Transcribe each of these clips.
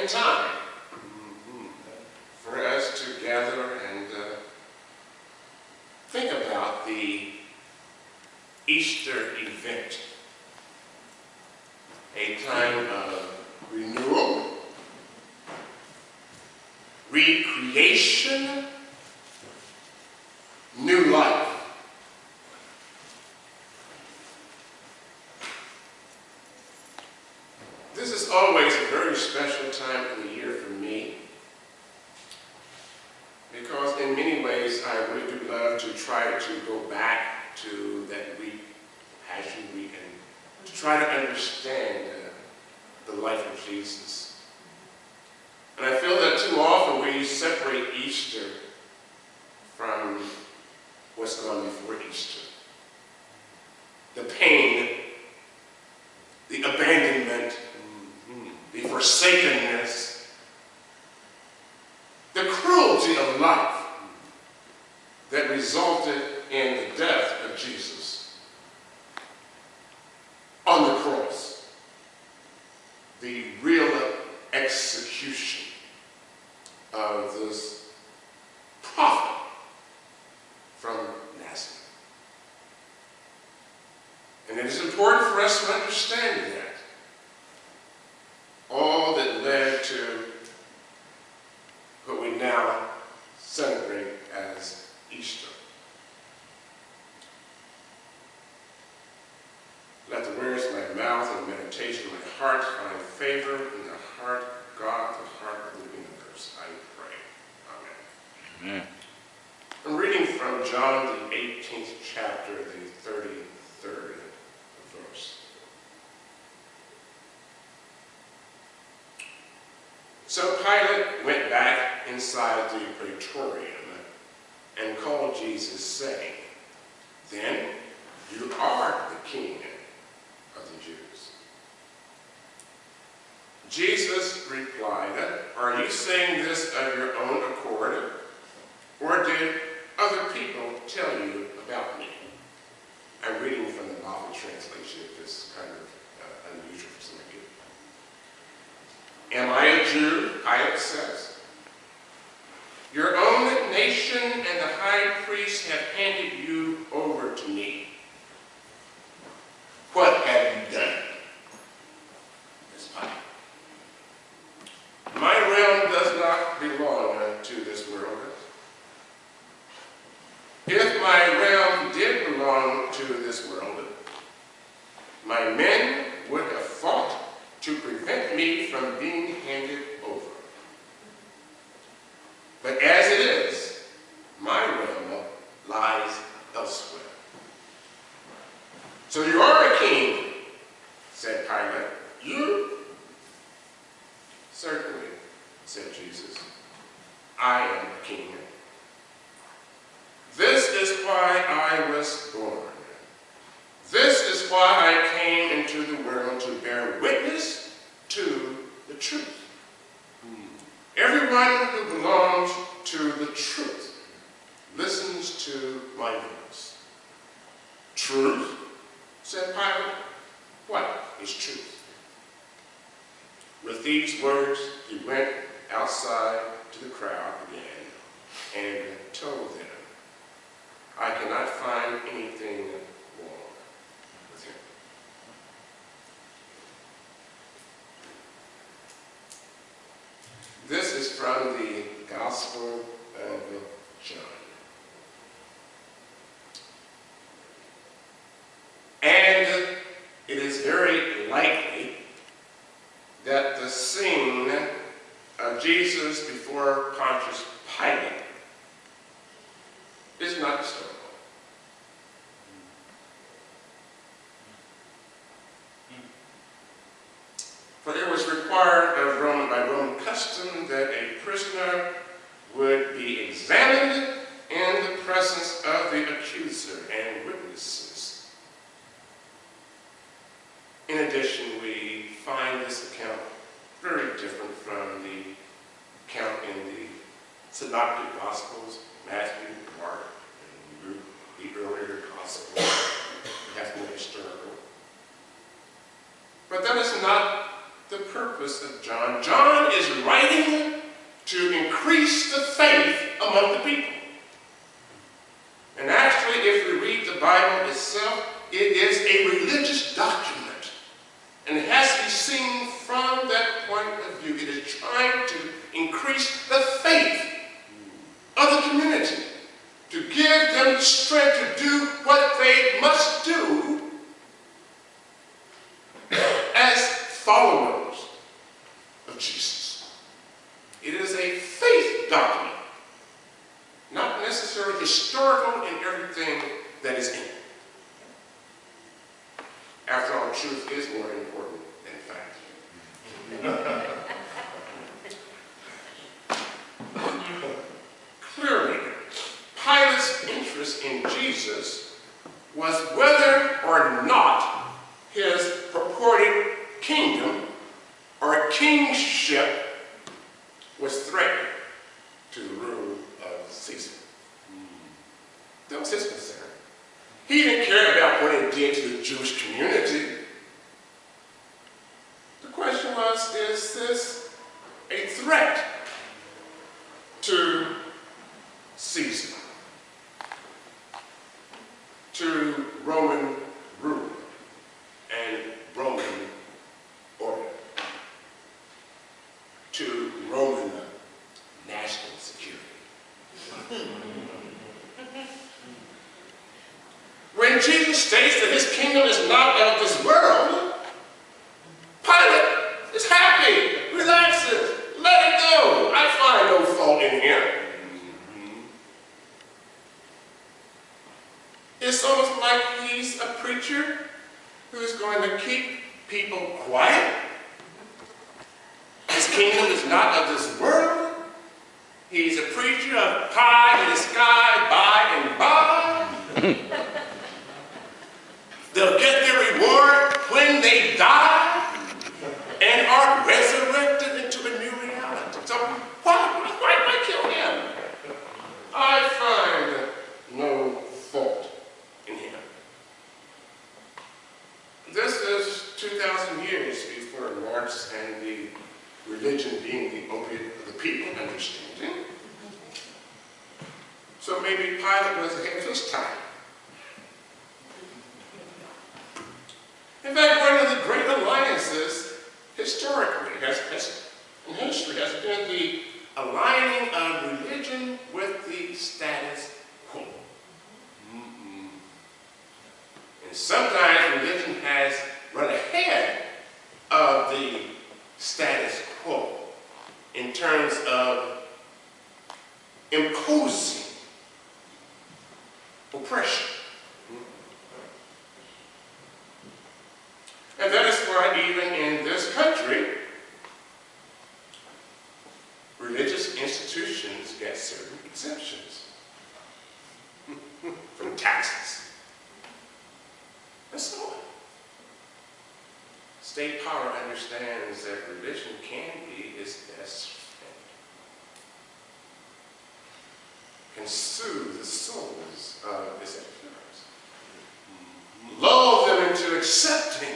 and time for us to gather and think about the Easter event, a time of renewal, recreation, new life. This is always a very special time of the year for me, because in many ways I really do love to try to go back to that week, Passion Week, and to try to understand the life of Jesus. And I feel that too often we separate Easter from what's gone before Easter. The pain, the abandonment, the forsakenness, the cruelty of life that resulted in the death of Jesus on the cross, the real execution of this prophet from Nazareth. And it is important for us to understand that. All that led to what we now celebrate as Easter. Let the words of my mouth and the meditation of my heart find favor in the heart of God, the heart of the universe. I pray. Amen. Amen. I'm reading from John, the 18th chapter, the 33rd verse. So Pilate went back inside the praetorium and called Jesus, saying, "Then you are the king of the Jews." Jesus replied, "Are you saying this of your own accord, or did other people tell you about me?" I'm reading from the Bible translation. It's kind of unusual for some of you. "Am I a Jew?" Pilate says. "Your own nation and the high priest have handed you over to me. What have you done?" That's Pilate. "My realm does not belong to this world. If my realm did belong to this world, my men would have fought to prevent me from being handed over. But as it is, my realm lies elsewhere." "So you are a king," said Pilate. "You?" "Certainly," said Jesus, "I am a king. This is why I was born. This is why I came into the world, to bear witness to the truth. Everyone who belongs to the truth listens to my voice." "Truth?" said Pilate. "What is truth?" With these words, he went outside to the crowd again and told them, "I cannot find anything wrong with him." This is from the Gospel of John. And it is very likely that the scene of Jesus before Pontius Pilate is not historical. For it was required of by Roman custom that a prisoner would be examined in the presence of the accuser and witnesses. In addition, we find this account very different from the account in the Synoptic Gospels, Matthew, Mark, and Luke, the earlier Gospels. That's more historical. But that is not the purpose of John. John is writing to increase the faith among the people. And actually, if we read the Bible itself, it is a religious document. And it has to be seen from that point of view. It is trying to increase the faith of the community, to give them the strength to do what they must do as followers of Jesus. It is a faith document, not necessarily historical in everything that is in it. After all, truth is more important than fact. Clearly, Pilate's interest in Jesus was whether or not his purported kingdom or kingship was threatened to the rule of Caesar. That was his concern. He didn't care about what it did to the Jewish community. The question was, is this a threat to Caesar, to Roman rule and Roman order, to Roman national security? When Jesus states that his kingdom is not of this world, Pilate is happy, relaxes, let it go. I find no fault in him. It's almost like he's a preacher who's going to keep people quiet. His kingdom is not of this world. He's a preacher of pie in the sky, by and by. They'll get their reward when they die and are resurrected into a new reality. So why kill him? I find no fault in him. This is 2,000 years before Marx and the religion being the opiate of the people understanding. So maybe Pilate was ahead of his time. In fact, one of the great alliances historically in history has been the aligning of religion with the status quo. And sometimes religion has run ahead of the status quo in terms of imposing oppression. And that is why even in this country, religious institutions get certain exemptions from taxes and so on. State power understands that religion can be its best friend, can soothe the souls of its adherents, lull them into accepting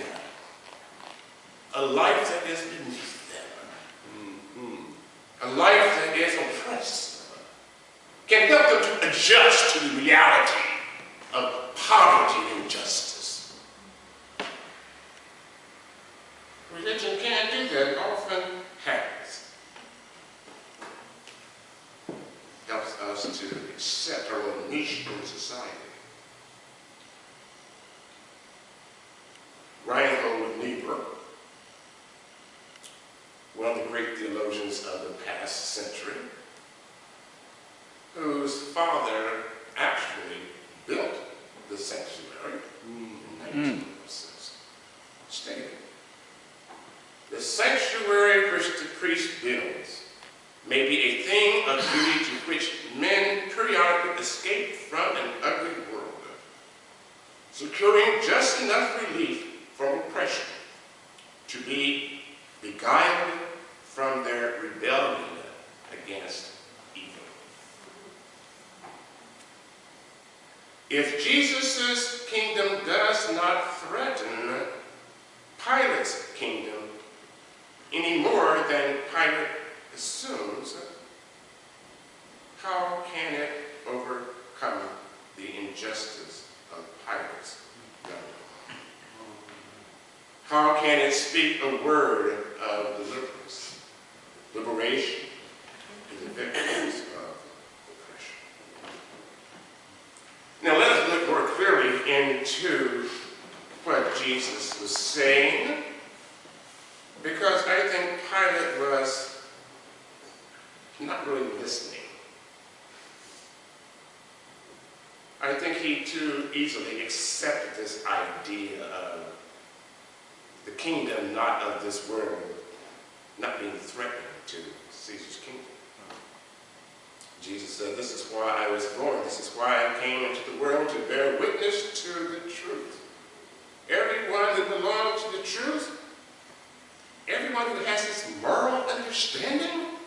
a life that is beneath them, a life that is oppressed, can help them to adjust to the reality of poverty and injustice. Religion can't do that, it often has. Helps us to accept our own niche in society. Reinhold Niebuhr, one of the great theologians of the past century, whose father actually built the sanctuary in 1906, stated, "The sanctuary which the priest builds may be a thing of beauty to which men periodically escape from an ugly world, securing just enough relief from oppression to be beguiled from their rebellion against evil." If Jesus' kingdom does not threaten Pilate's kingdom, any more than Pilate assumes, how can it overcome the injustice of Pilate's government? How can it speak a word of deliverance, liberation to the victims of oppression? Now let us look more clearly into what Jesus was saying, because I think Pilate was not really listening. I think he too easily accepted this idea of the kingdom not of this world not being threatened to Caesar's kingdom. Jesus said, "This is why I was born. This is why I came into the world, to bear witness to the truth. Everyone who belongs to the truth, everyone who has this moral understanding,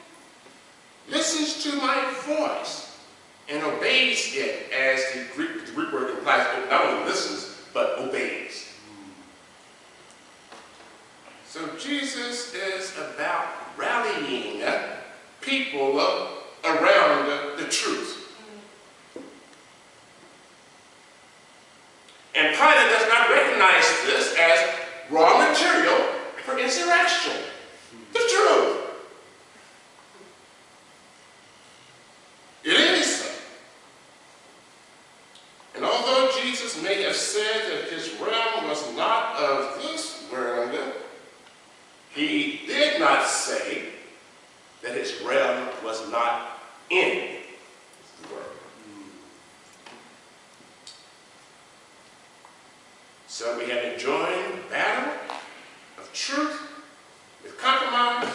listens to my voice and obeys it," as the Greek word implies, not only listens, but obeys. So Jesus is about rallying people around the truth. And Pilate does not recognize this as raw material for insurrection. The truth. It is. And although Jesus may have said that his realm was not of this world, he did not say that his realm was not in the world. So we have enjoined the battle of truth with compromise